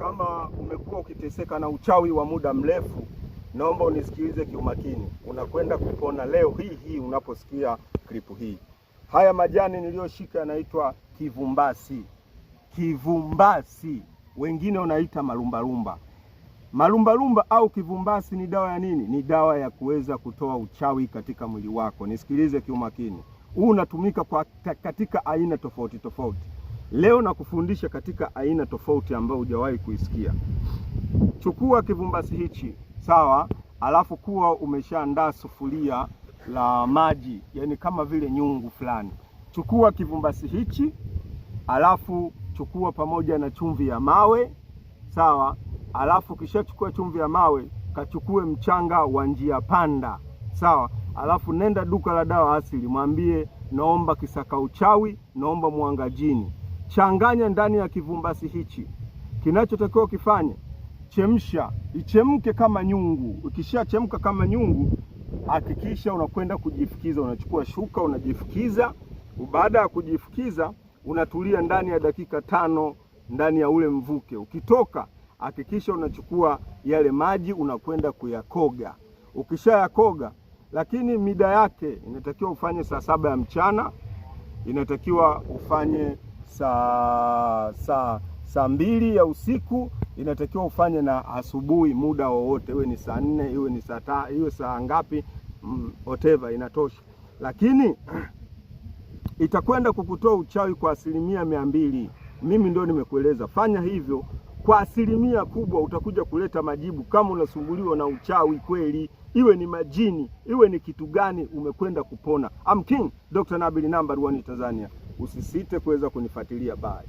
Kama umekuwa ukiteseka na uchawi wa muda mrefu, naomba unisikilize kiumakini. Unakwenda kupona leo hii unaposikia klipu hii. Haya majani niliyoshika yanaitwa kivumbasi. Kivumbasi, wengine wanaita malumbalumba. Malumbalumba au kivumbasi ni dawa ya nini? Ni dawa ya kuweza kutoa uchawi katika mwili wako. Nisikilize kiumakini. Huu unatumika katika aina tofauti tofauti. Leo nakufundisha katika aina tofauti ambayo hujawahi kuisikia. Chukua kivumbasi hichi, sawa? Alafu kuwa umeshaandaa sufuria la maji, yani kama vile nyungu fulani. Chukua kivumbasi hichi, alafu chukua pamoja na chumvi ya mawe, sawa? Alafu kisha chukua chumvi ya mawe, kachukue mchanga wa njia panda, sawa? Alafu nenda duka la dawa asili, mwambie naomba kisaka uchawi, naomba mwanga jini. Changanya ndani ya kivumbasi hichi. Kinachotakiwa ukifanye, chemsha, ichemke kama nyungu. Ukishachemka kama nyungu, hakikisha unakwenda kujifukiza. Unachukua shuka unajifukiza. Baada ya kujifukiza, unatulia ndani ya dakika 5 ndani ya ule mvuke. Ukitoka, hakikisha unachukua yale maji unakwenda kuyakoga. Ukishayakoga, lakini mida yake inatakiwa ufanye saa 7 ya mchana, inatakiwa ufanye saa 2 ya usiku, inatakiwa ufanye na asubuhi muda wowote, iwe ni saa 4, iwe ni saa 5, iwe saa ngapi, whatever, inatosha. Lakini itakwenda kukutoa uchawi kwa 200%. Mimi ndio nimekueleza, fanya hivyo kwa 100% kubwa, utakuja kuleta majibu. Kama unasumbuliwa na uchawi kweli, iwe ni majini, iwe ni kitu gani, umekwenda kupona. I'm King Dr. Nabil, number 1 Tanzania. Usisite kuweza kunifuatilia. Bye.